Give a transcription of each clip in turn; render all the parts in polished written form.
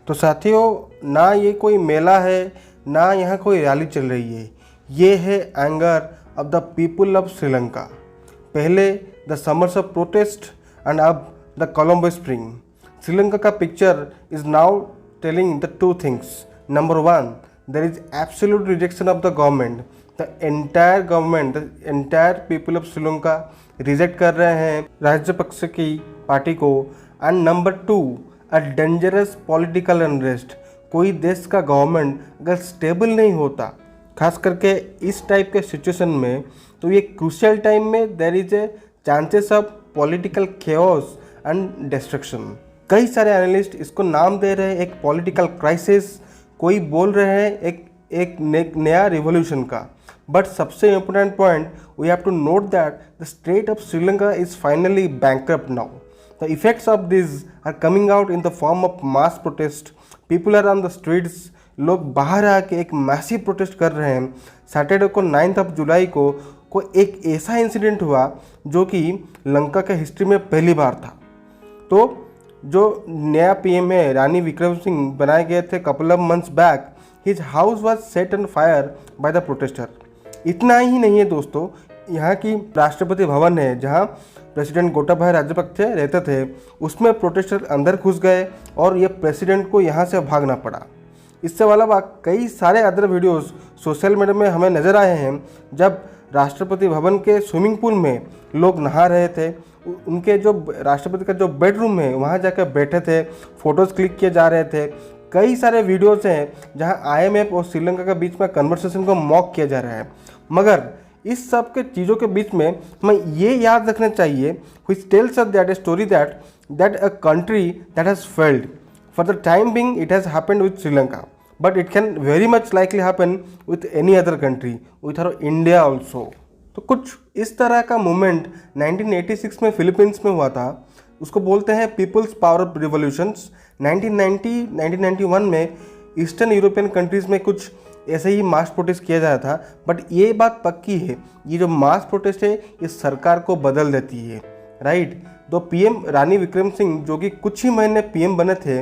तो साथियों, ना ये कोई मेला है, ना यहाँ कोई रैली चल रही है। ये है anger of the people of Sri Lanka. पहले the summers of protest and अब द कोलंबो स्प्रिंग। श्रीलंका का picture is now telling the two things. Number one, there is absolute rejection of the government. The entire government, the entire people of Sri Lanka reject कर रहे हैं राजपक्षे की party को। And number two, a dangerous political unrest. कोई देश का government अगर stable नहीं होता, खास करके इस टाइप के सिचुएशन में, तो ये क्रूशियल टाइम में there is a chances of political chaos and destruction. कई सारे एनालिस्ट इसको नाम दे रहे हैं एक पॉलिटिकल क्राइसिस, कोई बोल रहे हैं एक नया रिवॉल्यूशन का। बट सबसे important point, we have to note that the state of Sri Lanka is finally bankrupt now. The effects of this are coming out in the form of mass protest. People are on the streets. लोग बाहर आके एक massive protest कर रहे हैं। Saturday को 9 जुलाई को एक ऐसा इंसिडेंट हुआ जो कि लंका के हिस्ट्री में पहली बार था। तो जो नया पीएम है रानी विक्रम सिंह बनाए गए थे couple of months back, his house was set on fire by the protester. इतना ही नहीं है दोस्तों, यहाँ की राष्ट्रपति भवन है जहाँ प्रेसिडेंट गोटाबाया राजपक्षे रहते थे, उसमें प्रोटेस्टर अंदर घुस गए और ये प्रेसिडेंट को यहाँ से भागना पड़ा। इससे अलावा कई सारे अदर वीडियोस सोशल मीडिया में हमें नज़र आए हैं जब राष्ट्रपति भवन के स्विमिंग पूल में लोग नहा रहे थे। उनके जो राष्ट्रपति का जो बेडरूम है वहाँ जाकर बैठे थे, फ़ोटोज़ क्लिक किए जा रहे थे। कई सारे वीडियोज़ हैं जहाँ IMF और श्रीलंका के बीच में कन्वर्सेशन को मॉक किया जा रहा है। मगर इस सब के चीज़ों के बीच में हमें ये याद रखना चाहिए, which tells us that a story that a country that has failed. For the time being, it has happened with Sri Lanka, but it can very much likely happen with any other country, with our India also. तो कुछ इस तरह का movement 1986 में Philippines में हुआ था, उसको बोलते हैं पीपल्स पावर रिवॉल्यूशंस। 1991 में ईस्टर्न यूरोपियन कंट्रीज़ में कुछ ऐसे ही मास प्रोटेस्ट किया जा रहा था। बट ये बात पक्की है, ये जो मास प्रोटेस्ट है ये सरकार को बदल देती है, राइट। तो पीएम रानी विक्रम सिंह जो कि कुछ ही महीने पीएम बने थे,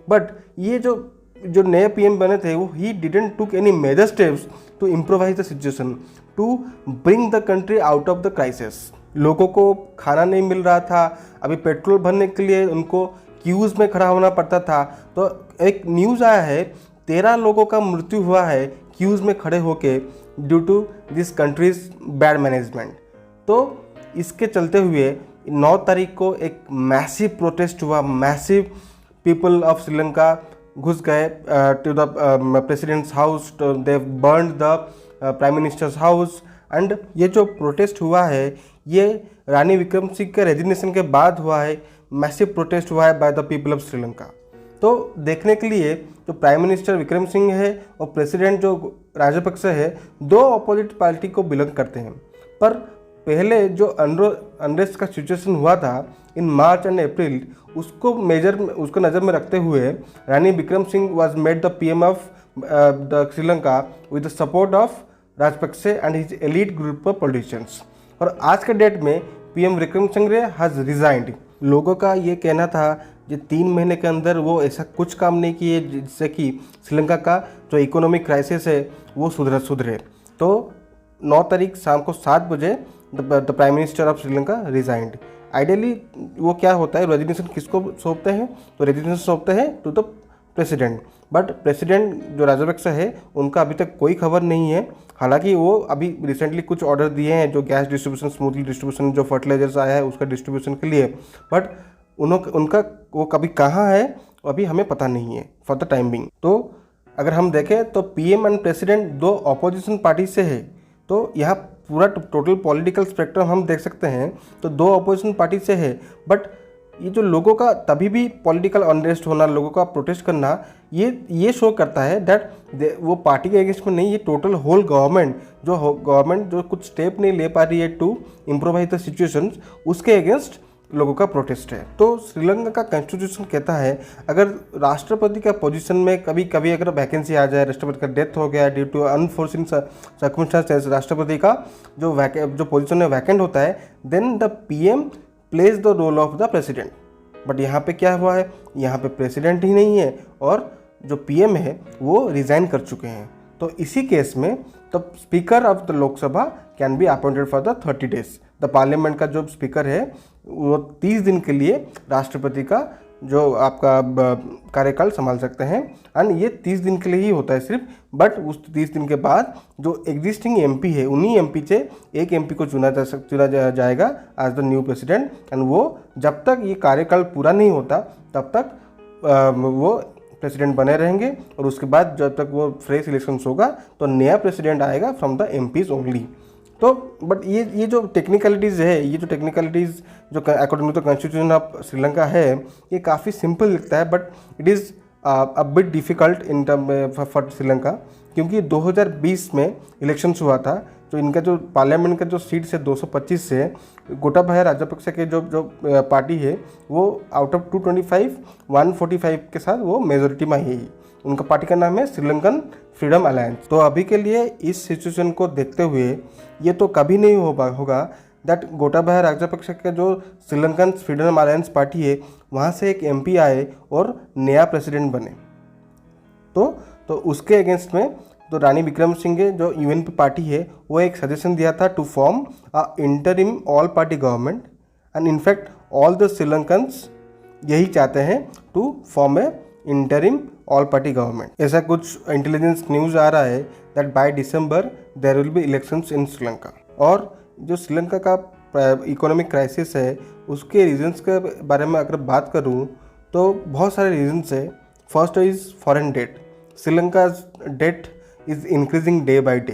बट ये जो नए पीएम बने थे वो ही didn't took any major steps to improvise the situation, to bring the country out of the crisis. लोगों को खाना नहीं मिल रहा था, अभी पेट्रोल भरने के लिए उनको क्यूज़ में खड़ा होना पड़ता था। तो एक न्यूज़ आया है 13 लोगों का मृत्यु हुआ है क्यूज़ में खड़े होके due to this country's bad management. तो इसके चलते हुए 9 तारीख को एक मैसिव प्रोटेस्ट हुआ। मैसिव पीपल ऑफ श्रीलंका घुस गए to the president's house, they burned the prime minister's house. And ये जो प्रोटेस्ट हुआ है ये रानी विक्रम सिंह के रेजिग्नेशन के बाद हुआ है। मैसिव प्रोटेस्ट हुआ है by the people of Sri Lanka. तो देखने के लिए जो प्राइम मिनिस्टर विक्रम सिंह है और प्रेसिडेंट जो राजपक्षे है, दो अपोजिट पार्टी को बिलोंग करते हैं। पर पहले जो अनरेस्ट का सिचुएशन हुआ था इन मार्च एंड अप्रैल, उसको नज़र में रखते हुए Ranil Wickremesinghe was made the PM of the Sri Lanka with the support of Rajapaksa and his elite group of politicians. और आज के डेट में PM Wickremesinghe has resigned. लोगों का ये कहना था जो 3 महीने के अंदर वो ऐसा कुछ काम नहीं किए जिससे कि श्रीलंका का जो इकोनॉमिक क्राइसिस है वो सुधरे। तो 9 तारीख शाम को 7 बजे the prime minister of Sri Lanka resigned. Ideally वो क्या होता है, रेजिग्नेशन किसको सौंपते हैं, तो रेजिग्नेशन सौंपते हैं to the president. But president जो राजपक्षे है उनका अभी तक कोई खबर नहीं है। हालांकि वो अभी रिसेंटली कुछ ऑर्डर दिए हैं जो गैस डिस्ट्रीब्यूशन, स्मूथली डिस्ट्रीब्यूशन, जो फर्टिलाइजर्स आया है उसका डिस्ट्रीब्यूशन के लिए। बट उनका वो कभी कहाँ है अभी हमें पता नहीं है फॉर द टाइम बिंग। तो अगर हम देखें तो PM and president 2 opposition party से है। तो यहाँ पूरा टोटल पॉलिटिकल स्पेक्ट्रम हम देख सकते हैं तो 2 अपोजिशन पार्टी से है। बट ये जो लोगों का तभी भी पॉलिटिकल अनरेस्ट होना, लोगों का प्रोटेस्ट करना, ये शो करता है दैट वो पार्टी के अगेंस्ट में नहीं, ये टोटल होल गवर्नमेंट जो कुछ स्टेप नहीं ले पा रही है टू इम्प्रोवाइज द सिचुएशंस, उसके अगेंस्ट लोगों का प्रोटेस्ट है। तो श्रीलंका का कॉन्स्टिट्यूशन कहता है अगर राष्ट्रपति का पोजीशन में कभी कभी अगर वैकेंसी आ जाए, राष्ट्रपति का डेथ हो गया ड्यू टू अनफोर्सिन सर्कमस्टेंसेस, राष्ट्रपति का जो पोजीशन में वैकेंट होता है, then the PM plays the role of the president. But यहाँ पे क्या हुआ है, यहाँ पे प्रेसिडेंट ही नहीं है और जो पीएम है वो रिज़ाइन कर चुके हैं। तो इसी केस में the speaker of the Lok Sabha can be appointed for the 30 days. The parliament का जो स्पीकर है वो 30 दिन के लिए राष्ट्रपति का जो आपका कार्यकाल संभाल सकते हैं, एंड ये 30 दिन के लिए ही होता है सिर्फ। बट उस 30 दिन के बाद जो एग्जिस्टिंग एमपी है उन्हीं एमपी से एक एमपी को चुना जाएगा as the new president, and वो जब तक ये कार्यकाल पूरा नहीं होता तब तक वो प्रेसिडेंट बने रहेंगे, और उसके बाद जब तक वो फ्रेश इलेक्शंस होगा तो नया प्रेसिडेंट आएगा फ्रॉम द एमपीज ओनली। तो बट ये जो टेक्निकलिटीज़ है, ये जो टेक्निकलिटीज़ जो according to the constitution of Sri Lanka है, ये काफ़ी सिंपल दिखता है, but it is a bit difficult in term for Sri Lanka, क्योंकि 2020 में इलेक्शंस हुआ था। तो इनका जो पार्लियामेंट का जो सीट से 225 से गोटाबाया राजपक्षे के जो पार्टी है वो आउट ऑफ 225 145 के साथ वो मेजोरिटी में आई है। उनका पार्टी का नाम है श्रीलंकन फ्रीडम अलायंस। तो अभी के लिए इस सिचुएशन को देखते हुए ये तो कभी नहीं होगा दैट गोटाबाया राजपक्षे का जो श्रीलंकन फ्रीडम अलायंस पार्टी है वहाँ से एक एमपी आए और नया प्रेसिडेंट बने। तो उसके अगेंस्ट में तो रानी विक्रम सिंघे जो यूएनपी पार्टी है वो एक सजेशन दिया था to form a interim all party government, and in fact all the Sri Lankans यही चाहते हैं to form a interim all party government. ऐसा कुछ इंटेलिजेंस न्यूज़ आ रहा है that by December there will be elections in Sri Lanka. और जो श्रीलंका का इकोनॉमिक क्राइसिस है उसके रीजंस के बारे में अगर बात करूं तो बहुत सारे रीजंस है। First is foreign debt. Sri Lanka debt is increasing day by day.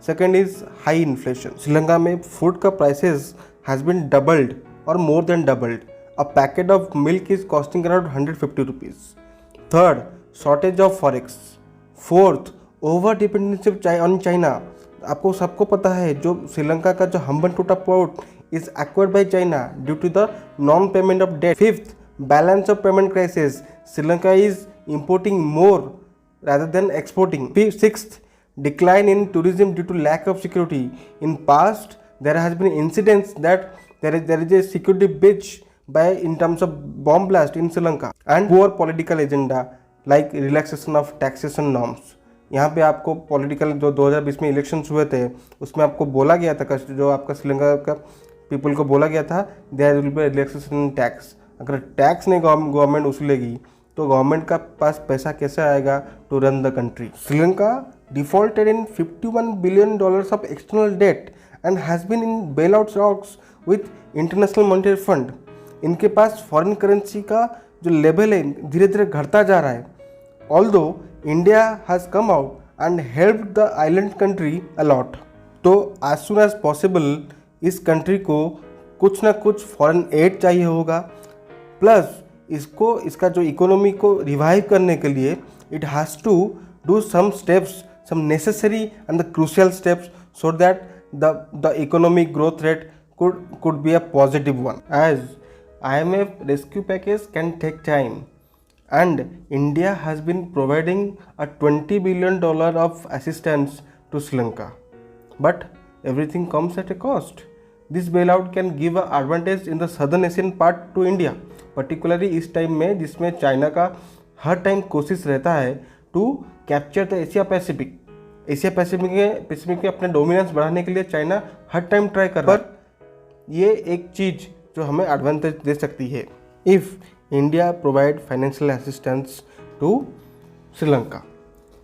Second is high inflation. Sri Lanka में फूड का prices has been doubled or more than doubled. A packet of milk is costing around 150 rupees. Third, shortage of forex. Fourth, over dependency on China. आपको सबको पता है जो श्रीलंका का जो Hambantota port is acquired by China due to the non-payment of debt. Fifth, balance of payment crisis. Sri is importing more rather than exporting. Sixth, decline in tourism due to lack of security. In past, there has been incidents that there is a security breach by in terms of bomb blast in Sri Lanka, and poor political agenda like relaxation of taxation norms. यहाँ पे आपको political जो 2020 में elections हुए थे उसमें आपको बोला गया था, जो आपका श्रीलंका का पीपल को बोला गया था there will be relaxation in tax. अगर टैक्स नहीं गवर्नमेंट वसूलेगी तो गवर्नमेंट का पास पैसा कैसे आएगा to run the country. Sri Lanka defaulted in $51 billion of external debt and has been in bail out talks with International Monetary Fund. इनके पास फॉरेन करेंसी का जो लेवल है धीरे धीरे घटता जा रहा है। Although India has come out and help the island country a lot. तो एज सुन एज पॉसिबल इस कंट्री को कुछ ना कुछ फॉरेन एड चाहिए होगा, प्लस इसका जो इकोनॉमी को रिवाइव करने के लिए it has to do some steps, some necessary and the crucial steps so that the economic growth rate could be a positive one, as IMF rescue package can take time and India has been providing a $20 billion of assistance to Sri Lanka, but everything comes at a cost. This bailout can give an advantage in the southern Asian part to India, particularly इस time में जिसमें China का हर time कोशिश रहता है to capture the Asia Pacific. Asia Pacific में अपने डोमिनेंस बढ़ाने के लिए चाइना हर टाइम ट्राई कर रहा है। ये एक चीज़ जो हमें एडवांटेज दे सकती है if India provide financial assistance to Sri Lanka,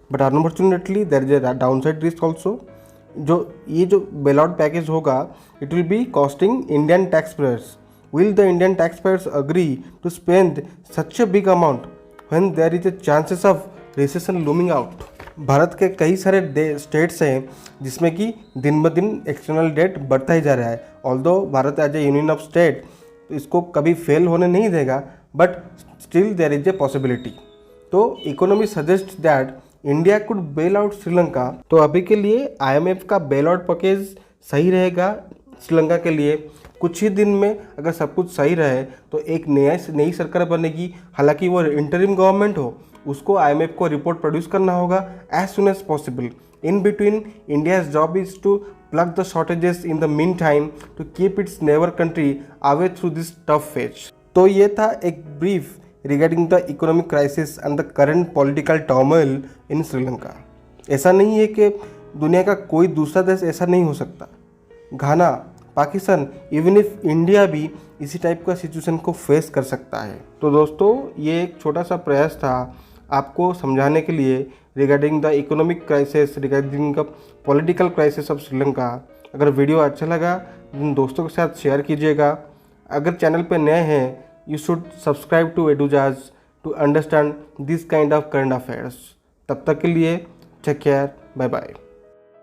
but unfortunately there is a downside risk also. ये जो बेल आउट पैकेज होगा it will be costing Indian tax payers. Will the Indian tax payers agree to spend such a big amount when there is a chances of recession looming out. Bharat के कई सारे states हैं जिसमें कि दिन ब दिन एक्सटर्नल डेट बढ़ता ही जा रहा है। Although Bharat as a union of state इसको कभी फेल होने नहीं देगा, but still there is a possibility. तो economy suggest that India could bail out Sri Lanka. तो अभी के लिए IMF का बेल आउट पैकेज सही रहेगा श्रीलंका के लिए। कुछ ही दिन में अगर सब कुछ सही रहे तो एक नई सरकार बनेगी, हालांकि वो इंटरिम गवर्नमेंट हो, उसको IMF को रिपोर्ट प्रोड्यूस करना होगा as soon as possible. In between India's job is to plug the shortages in the meantime to keep its neighbor country away through this tough phase. तो ये था एक brief regarding the economic crisis and the current political turmoil in Sri Lanka. ऐसा नहीं है कि दुनिया का कोई दूसरा देश ऐसा नहीं हो सकता। घाना, पाकिस्तान, इवन इफ इंडिया भी इसी टाइप का सिचुएशन को फेस कर सकता है। तो दोस्तों, ये एक छोटा सा प्रयास था आपको समझाने के लिए regarding the economic crisis, regarding the political crisis of Sri Lanka. अगर वीडियो अच्छा लगा तो दोस्तों के साथ शेयर कीजिएगा। अगर चैनल पर नए हैं, you should subscribe to EduJazz to understand this kind of current affairs. तब तक के लिए टेक केयर, बाय बाय।